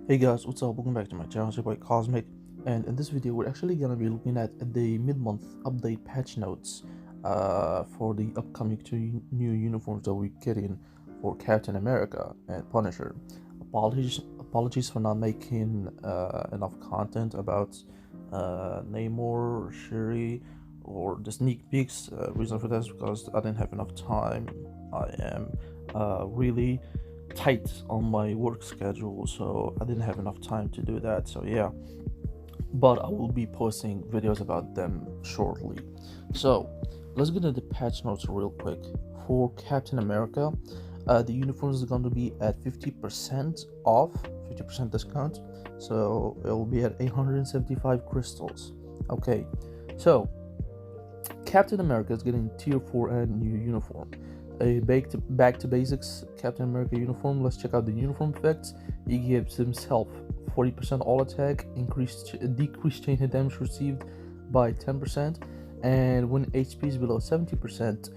Hey guys, what's up? Welcome back to my channel. It's your boy Cosmic, and in this video we're actually gonna be looking at the mid-month update patch notes for the upcoming two new uniforms that we're getting for Captain America and Punisher. Apologies for not making enough content about Namor, Shuri, or the sneak peeks. Reason for that is because I didn't have enough time. I am really tight on my work schedule, so I didn't have enough time to do that. So yeah, but I will be posting videos about them shortly. So let's get into the patch notes real quick. For Captain America, the uniforms is going to be at 50% off, 50% discount, so it will be at 875 crystals. Okay, so Captain America is getting tier 4 and new uniform. A back to basics Captain America uniform. Let's check out the uniform effects. He gives himself 40% all attack, decreased chain hit damage received by 10%, and when HP is below 70%,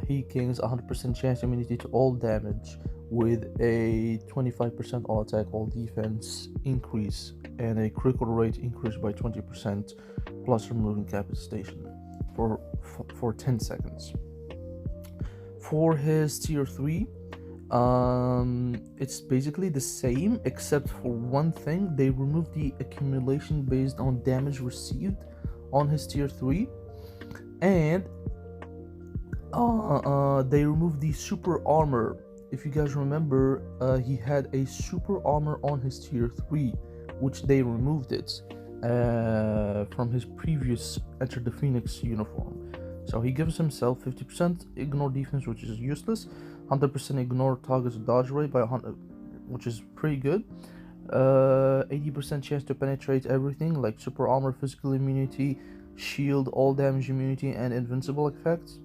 he gains 100% chance immunity to all damage with a 25% all attack, all defense increase, and a critical rate increase by 20%, plus removing capacitation for 10 seconds. For his tier 3, it's basically the same except for one thing. They removed the accumulation based on damage received on his tier 3, and they removed the super armor. If you guys remember, he had a super armor on his tier 3, which they removed it from his previous Enter the Phoenix uniform. So he gives himself 50% ignore defense, which is useless, 100% ignore target's dodge rate by 100, which is pretty good, 80% chance to penetrate everything like super armor, physical immunity, shield, all damage immunity, and invincible effects.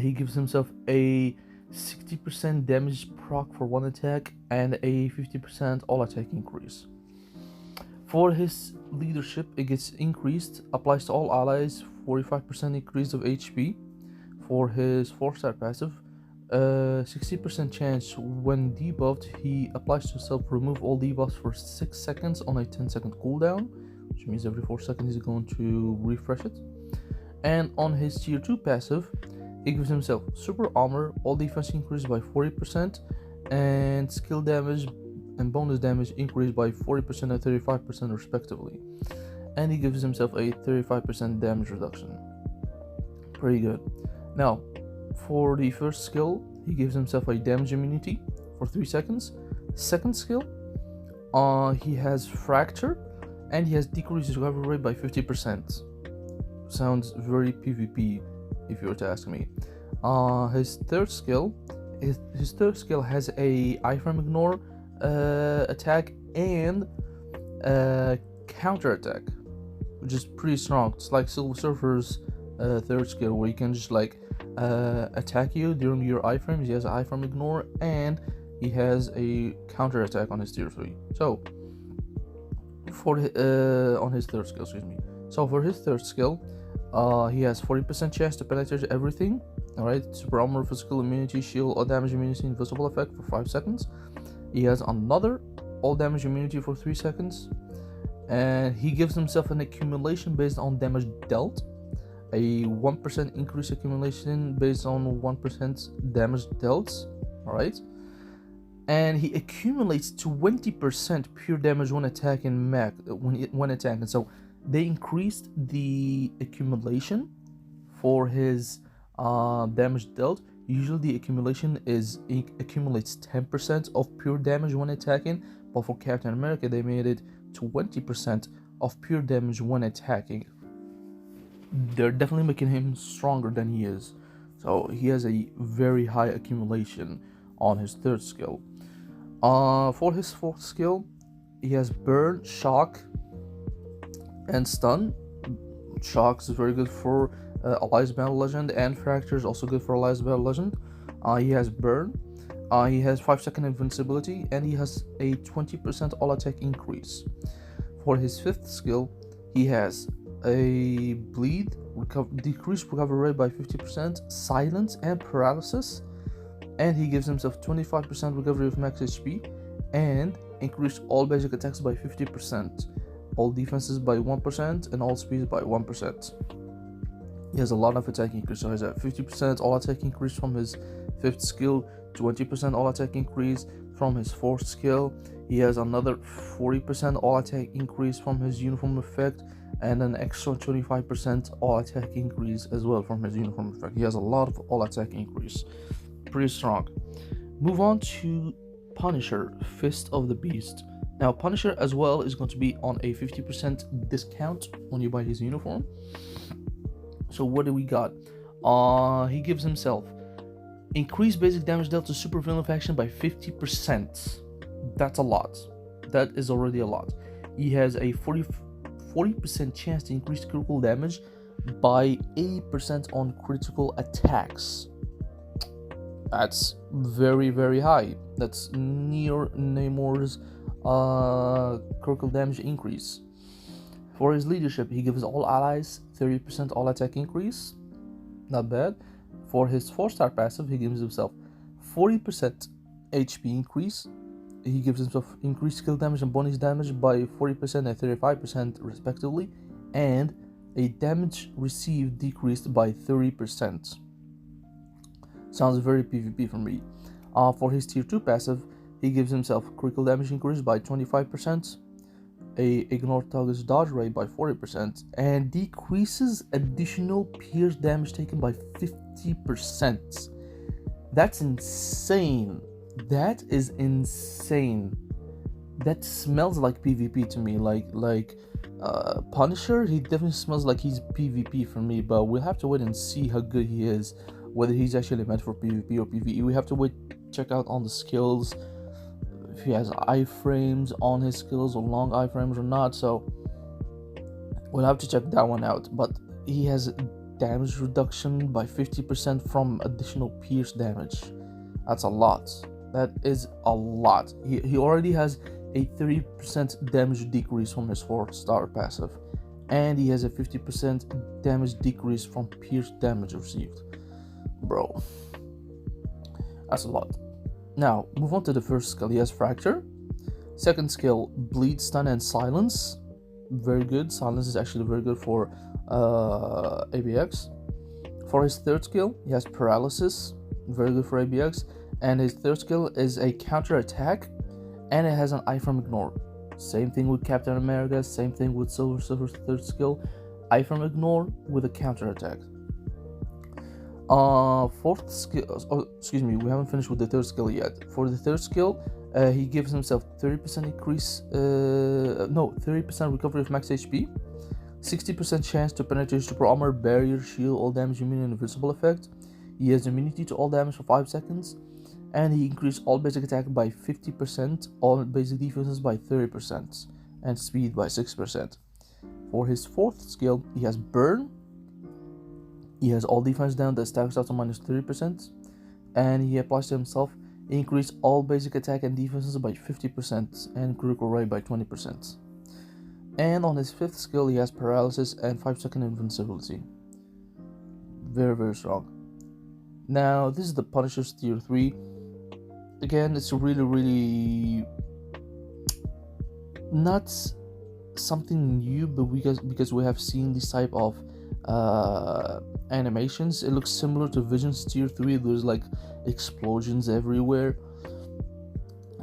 He gives himself a 60% damage proc for one attack and a 50% all attack increase. For his leadership, it gets increased, applies to all allies, 45% increase of HP. For his 4-star passive, 60% chance when debuffed, he applies to himself, remove all debuffs for 6 seconds on a 10-second cooldown, which means every 4 seconds he's going to refresh it. And on his tier 2 passive, he gives himself super armor, all defense increased by 40%, and skill damage and bonus damage increased by 40% and 35% respectively. And he gives himself a 35% damage reduction. Pretty good. Now, for the first skill, he gives himself a damage immunity for 3 seconds. Second skill, he has fracture, and he has decreased recovery rate by 50%. Sounds very PvP, if you were to ask me. His third skill has a iframe ignore attack and counter attack, which is pretty strong. It's like Silver Surfer's third skill, where you can just like attack you during your iframes. He has an iframe ignore, and he has a counter attack on his tier 3. So for on his third skill, excuse me. So for his third skill, he has 40% chance to penetrate everything. Alright, super armor, physical immunity, shield, all damage immunity, invisible effect for 5 seconds. He has another all damage immunity for 3 seconds, and he gives himself an accumulation based on damage dealt, a 1% increase accumulation based on 1% damage dealt. Alright, and he accumulates 20% pure damage when attacking when attacking. So they increased the accumulation for his damage dealt. Usually the accumulation accumulates 10% of pure damage when attacking, but for Captain America they made it 20% of pure damage when attacking. They're definitely making him stronger than he is. So he has a very high accumulation on his third skill. For his fourth skill, he has burn, shock, and stun. Shock is very good for Allies Battle Legend, and fracture is also good for Allies Battle Legend. He has burn, he has 5-second invincibility, and he has a 20% all attack increase. For his fifth skill, he has a bleed, decreased recovery rate by 50%, silence, and paralysis, and he gives himself 25% recovery of max HP and increase all basic attacks by 50%, all defenses by 1%, and all speeds by 1%. He has a lot of attack increase, so he has a 50% all attack increase from his 5th skill, 20% all attack increase from his 4th skill. He has another 40% all attack increase from his uniform effect, and an extra 25% all attack increase as well from his uniform effect. He has a lot of all attack increase, pretty strong. Move on to Punisher, Fist of the Beast. Now Punisher as well is going to be on a 50% discount when you buy his uniform. So what do we got? He gives himself increased basic damage dealt to super villain faction by 50%. That's a lot. That is already a lot. He has a 40% chance to increase critical damage by 80% on critical attacks. That's very, very high. That's near Namor's critical damage increase. For his leadership, he gives all allies 30% all attack increase. Not bad. For his 4-star passive, he gives himself 40% HP increase. He gives himself increased skill damage and bonus damage by 40% and 35% respectively, and a damage received decreased by 30%. Sounds very PvP for me. For his tier 2 passive, he gives himself critical damage increase by 25%, a ignore target's dodge rate by 40%, and decreases additional pierce damage taken by 50%. That's insane. That is insane. That smells like PvP to me. Like Punisher, he definitely smells like he's PvP for me, but we'll have to wait and see how good he is, whether he's actually meant for PvP or PvE. We have to wait, check out on the skills, if he has iframes on his skills or long iframes or not, so we'll have to check that one out. But he has damage reduction by 50% from additional pierce damage. That's a lot. That is a lot. He already has a 30% damage decrease from his 4-star passive, and he has a 50% damage decrease from pierce damage received. Bro, that's a lot. Now, move on to the first skill. He has Fracture. Second skill, Bleed, Stun, and Silence. Very good. Silence is actually very good for ABX. For his third skill, he has Paralysis. Very good for ABX. And his third skill is a counter attack, and it has an iframe ignore. Same thing with Captain America, same thing with Silver Surfer's third skill, iframe ignore with a counter attack. Fourth skill, we haven't finished with the third skill yet. For the third skill, he gives himself 30% increase, 30% recovery of max HP, 60% chance to penetrate super armor, barrier, shield, all damage, immune, and invisible effect. He has immunity to all damage for 5 seconds, and he increased all basic attack by 50%, all basic defenses by 30%, and speed by 6%. For his fourth skill, he has Burn. He has all defense down that stacks out to minus 30%, and he applies to himself increase all basic attack and defenses by 50% and critical rate by 20%. And on his fifth skill, he has Paralysis and 5-second invincibility. Very, very strong. Now, this is the Punisher's tier 3. Again, it's really not something new, but because we have seen this type of animations, it looks similar to Vision's tier 3. There's like explosions everywhere,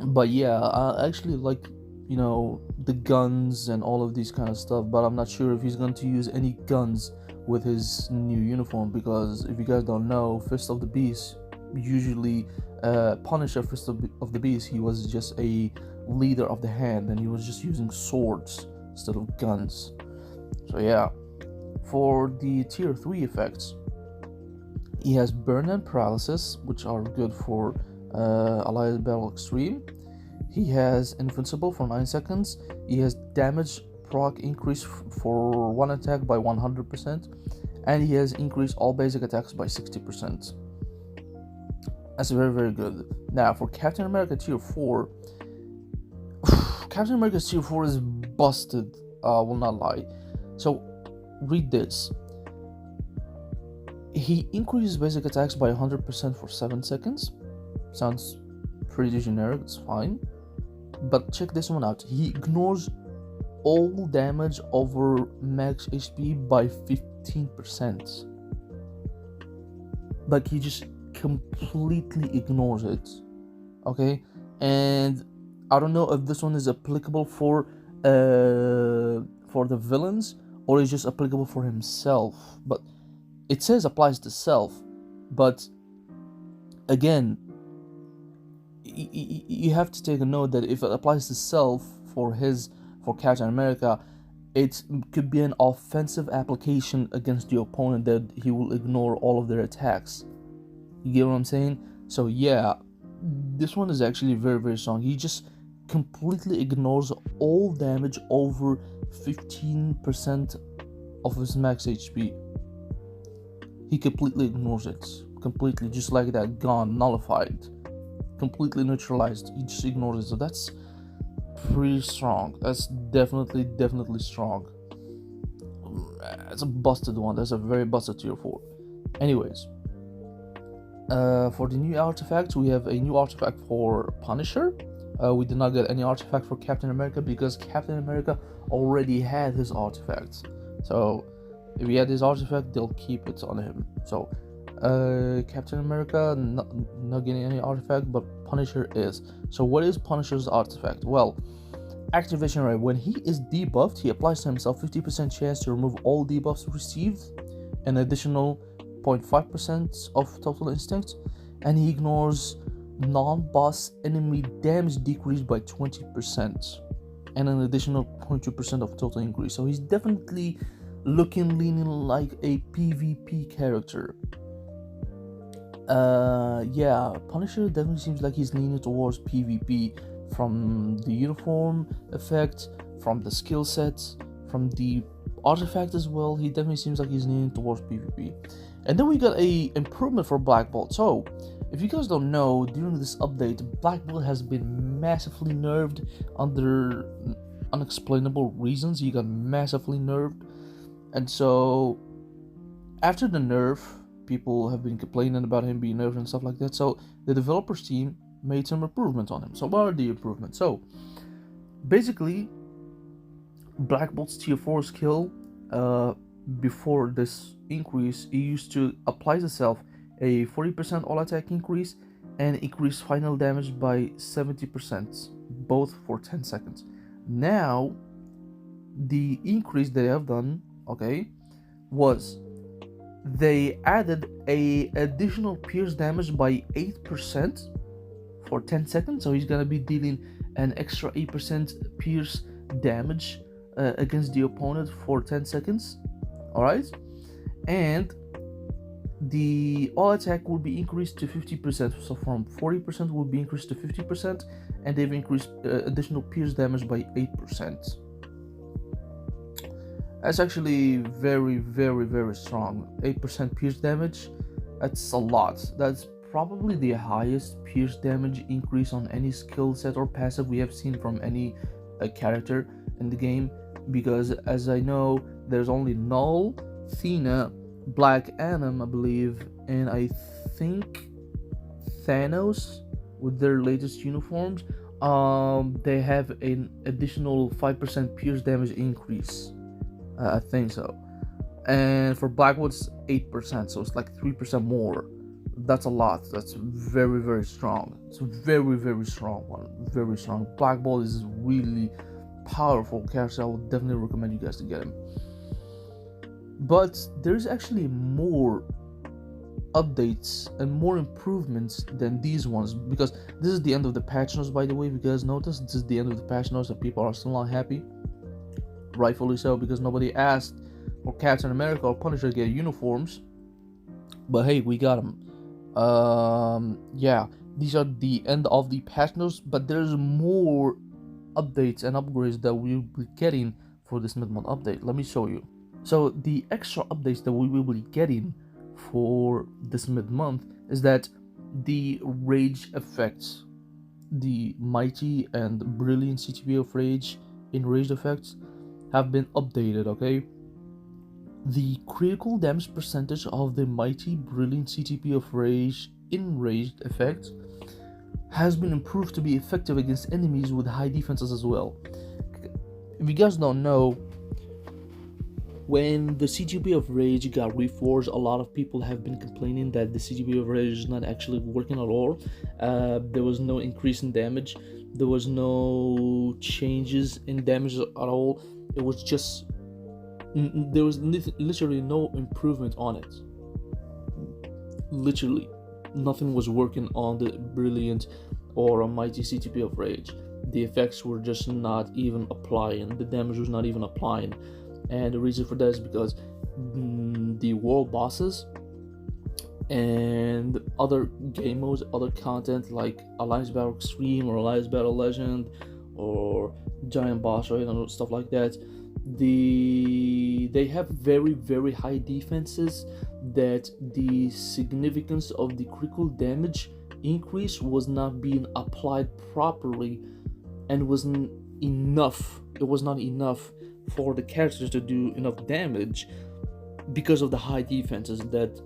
but yeah, I actually like, you know, the guns and all of these kind of stuff, but I'm not sure if he's going to use any guns with his new uniform, because if you guys don't know, Fist of the Beast, usually Punisher Fist of the Beast, he was just a leader of the hand, and he was just using swords instead of guns. So yeah. For the tier 3 effects, he has Burn and Paralysis, which are good for Allied Battle Extreme. He has Invincible for 9 seconds. He has Damage proc increase for one attack by 100%, and he has increased all basic attacks by 60%. That's very, very good. Now, for Captain America tier 4, Captain America's tier 4 is busted, will not lie. So, read this. He increases basic attacks by 100% for 7 seconds. Sounds pretty generic, it's fine. But check this one out. He ignores all damage over max HP by 15%. Like, he just completely ignores it. Okay, and I don't know if this one is applicable for the villains, or is just applicable for himself. But it says applies to self, but again, you have to take a note that if it applies to self for Captain America, it could be an offensive application against the opponent, that he will ignore all of their attacks. You get what I'm saying? So yeah, this one is actually very, very strong. He just completely ignores all damage over 15% of his max HP. He completely ignores it. Completely, just like that, gone, nullified, completely neutralized. He just ignores it. So that's pretty strong. That's definitely strong. It's a busted one. That's a very busted tier 4. Anyways, for the new artifacts, we have a new artifact for Punisher. We did not get any artifact for Captain America because Captain America already had his artifacts. So if he had his artifact, they'll keep it on him. So Captain America not getting any artifact, but Punisher is. So what is Punisher's artifact? Well, activation rate. When he is debuffed, he applies to himself 50% chance to remove all debuffs received, an additional 0.5% of total instinct, and he ignores non-boss enemy damage decreased by 20%, and an additional 0.2% of total increase. So he's definitely leaning like a PvP character. Yeah, Punisher definitely seems like he's leaning towards PvP, from the uniform effect, from the skill sets, from the artifact as well. He definitely seems like he's leaning towards PvP. And then we got a improvement for Black Bolt. So if you guys don't know, during this update, Black Bolt has been massively nerfed under unexplainable reasons. He got massively nerfed, and so after the nerf, people have been complaining about him being nerfed and stuff like that. So the developers team made some improvements on him. So what are the improvements? So basically, Black Bolt's tier 4 skill, before this increase, he used to apply to self a 40% all attack increase and increase final damage by 70%, both for 10 seconds. Now the increase they have done, okay, was they added a additional pierce damage by 8% for 10 seconds. So he's gonna be dealing an extra 8% pierce damage against the opponent for 10 seconds. Alright, and the all attack will be increased to 50%. So from 40% will be increased to 50%, and they've increased additional pierce damage by 8%. That's actually very, very strong. 8% pierce damage, that's a lot. That's probably the highest pierce damage increase on any skill set or passive we have seen from any character in the game, because as I know, there's only Null, Thena, Black Adam, I believe, and I think Thanos with their latest uniforms. They have an additional 5% pierce damage increase. I think so. And for Blackwood, it's 8%, so it's like 3% more. That's a lot. That's very strong. It's a very strong one. Very strong. Black Bolt is really powerful character. I would definitely recommend you guys to get him. But there's actually more updates and more improvements than these ones, because this is the end of the patch notes, by the way. If you guys noticed, this is the end of the patch notes and people are still not happy. Rightfully so, because nobody asked for Captain America or Punisher to get uniforms. But hey, we got them. Yeah, these are the end of the patch notes, but there's more updates and upgrades that we'll be getting for this mid-month update. Let me show you. So the extra updates that we will be getting for this mid-month is that the rage effects, the mighty and brilliant CTP of rage in rage effects, have been updated. Okay, the critical damage percentage of the mighty brilliant CTP of rage in raged effect has been improved to be effective against enemies with high defenses as well. If you guys don't know, when the CGP of Rage got reforged, a lot of people have been complaining that the CGP of Rage is not actually working at all. There was no increase in damage, there was no changes in damage at all. It was just there was literally no improvement on it. Literally nothing was working on the brilliant or a mighty CTP of Rage. The effects were just not even applying, the damage was not even applying. And the reason for that is because the world bosses and other game modes, other content like Alliance Battle Extreme or Alliance Battle Legend or Giant Boss, right, and stuff like that, they have very, very high defenses, that the significance of the critical damage increase was not being applied properly, and wasn't enough. It was not enough for the characters to do enough damage because of the high defenses that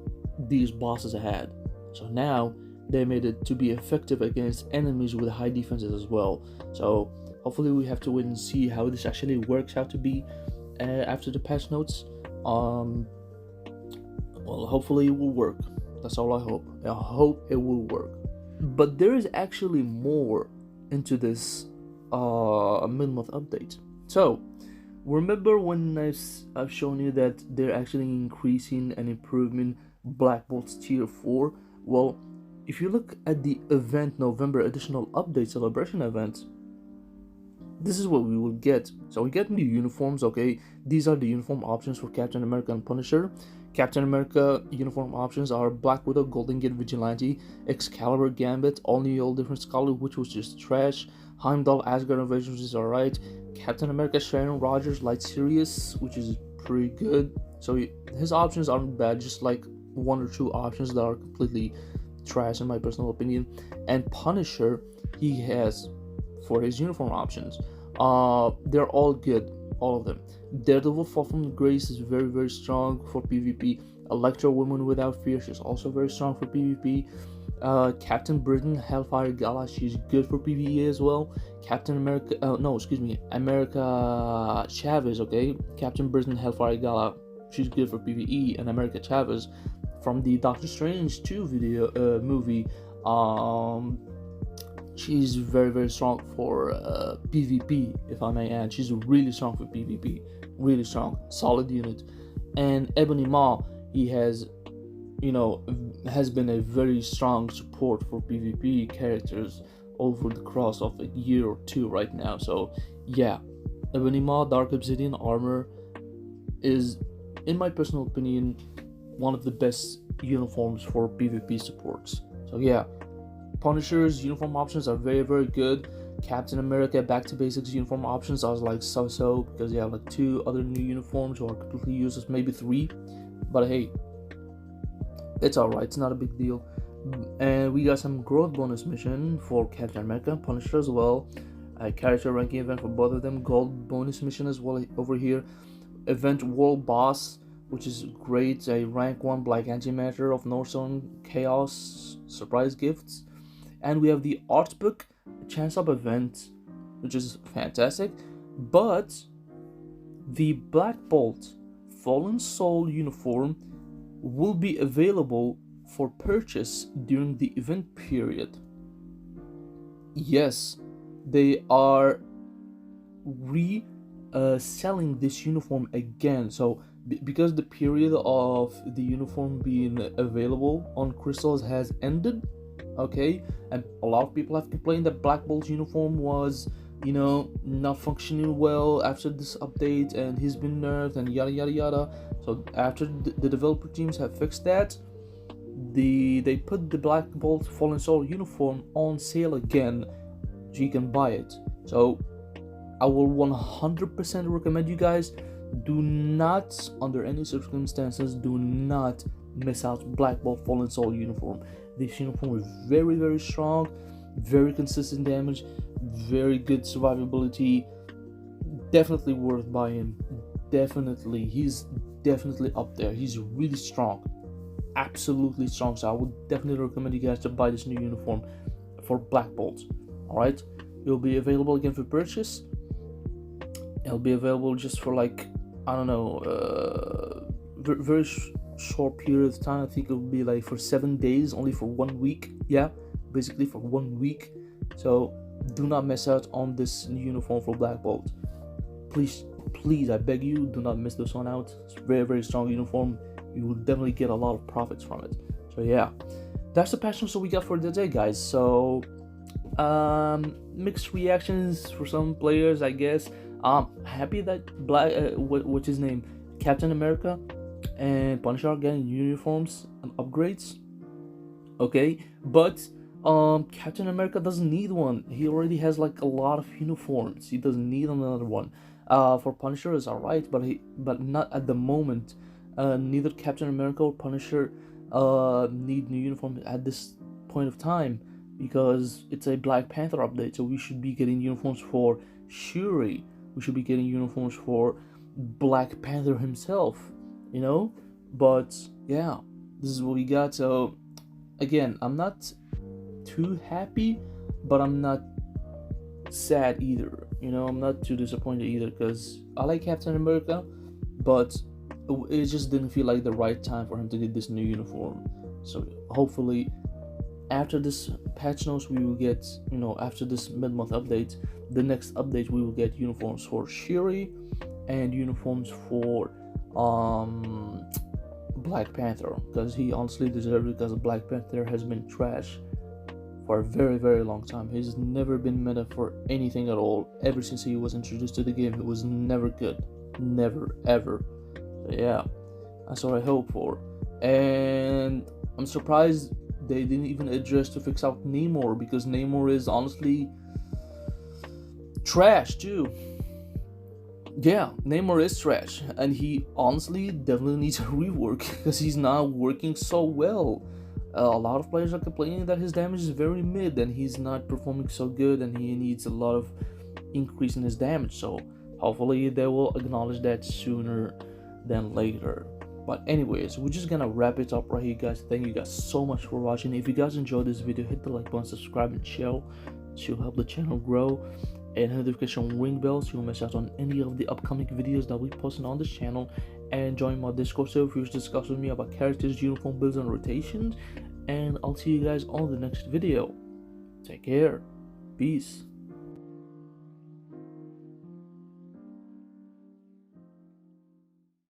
these bosses had. So now they made it to be effective against enemies with high defenses as well. So hopefully we have to wait and see how this actually works out to be after the patch notes. Well, hopefully it will work. That's all I hope. I hope it will work. But there is actually more into this mid-month update. So remember when I've shown you that they're actually increasing and improving Black Bolt's tier 4? Well, if you look at the event November additional update celebration event, this is what we will get. So we get new uniforms, okay? These are the uniform options for Captain America and Punisher. Captain America uniform options are Black Widow, Golden Gate Vigilante, Excalibur, Gambit, all new, all different Scarlet, which was just trash. Heimdall, Asgard Invasion, which is alright. Captain America, Sharon Rogers, Light Sirius, which is pretty good. So his options aren't bad, just like one or two options that are completely trash in my personal opinion. And Punisher, he has for his uniform options, they're all good, all of them. Daredevil Fall from Grace is very, very strong for PvP. Elektra Woman Without Fear, she's also very strong for PvP. Captain Britain Hellfire Gala, she's good for PvE as well. Captain America, America Chavez, okay? Captain Britain Hellfire Gala, she's good for PvE. And America Chavez from the Doctor Strange 2 movie, she's very, very strong for PvP, if I may add. She's really strong for PvP, really strong, solid unit. And Ebony Maw, he has been a very strong support for PvP characters over the course of a year or two right now. So yeah, Ebony Maw Dark Obsidian armor is, in my personal opinion, one of the best uniforms for PvP supports. So yeah, Punisher's uniform options are very, very good. Captain America Back to Basics uniform options are like so because you have like 2 other new uniforms or completely useless, maybe 3, but hey, it's alright, it's not a big deal. And we got some growth bonus mission for Captain America and Punisher as well. A character ranking event for both of them. Gold bonus mission as well over here. Event World Boss, which is great. A rank 1 Black Antimatter of Northern Chaos surprise gifts. And we have the art book chance up event, which is fantastic. But the Black Bolt Fallen Soul uniform will be available for purchase during the event period. Yes, they are selling this uniform again. So because the period of the uniform being available on crystals has ended, okay, and a lot of people have complained that Black Bolt's uniform was not functioning well after this update, and he's been nerfed and yada yada yada. So after the developer teams have fixed that, they put the Black Bolt Fallen Soul uniform on sale again, so you can buy it. So I will 100% recommend you guys, do not, under any circumstances, do not miss out Black Bolt Fallen Soul uniform. This uniform is very, very strong, very consistent damage, very good survivability, definitely worth buying. Definitely, he's definitely up there. He's really strong, absolutely strong. So I would definitely recommend you guys to buy this new uniform for Black Bolt. All right, it'll be available again for purchase. It'll be available just for like, I don't know, very short period of time. I think it'll be like for 7 days, only for 1 week. Yeah, basically for 1 week. So do not miss out on this new uniform for Black Bolt. Please, I beg you, do not miss this one out. It's a very strong uniform. You will definitely get a lot of profits from it. So yeah, that's the patch notes that we got for the day, guys. So mixed reactions for some players, I guess. I'm happy that what's his name, Captain America and Punisher are getting uniforms and upgrades. Okay, but Captain America doesn't need one. He already has like a lot of uniforms. He doesn't need another one. For Punisher is alright, but not at the moment. Neither Captain America or Punisher need new uniforms at this point of time, because it's a Black Panther update. So we should be getting uniforms for Shuri. We should be getting uniforms for Black Panther himself, you know. But yeah, this is what we got. So again, I'm not too happy, but I'm not sad either. You know, I'm not too disappointed either, because I like Captain America, but it just didn't feel like the right time for him to get this new uniform. So hopefully after this patch notes we will get, you know, after this mid-month update, the next update we will get uniforms for Shuri and uniforms for Black Panther, because he honestly deserves it, because Black Panther has been trash for a very long time. He's never been meta for anything at all. Ever since he was introduced to the game, it was never good. Never, ever. So yeah, that's what I hope for. And I'm surprised they didn't even address to fix out Namor, because Namor is honestly trash too. Yeah, Namor is trash, and he honestly definitely needs a rework, because he's not working so well. A lot of players are complaining that his damage is very mid and he's not performing so good, and he needs a lot of increase in his damage. So hopefully they will acknowledge that sooner than later. But anyways, we're just gonna wrap it up right here, guys. Thank you guys so much for watching. If you guys enjoyed this video, hit the like button, subscribe, and share to help the channel grow, and notification ring bell so you won't miss out on any of the upcoming videos that we posting on this channel. And join my Discord server if you discuss with me about characters, uniform builds, and rotations. And I'll see you guys on the next video. Take care. Peace.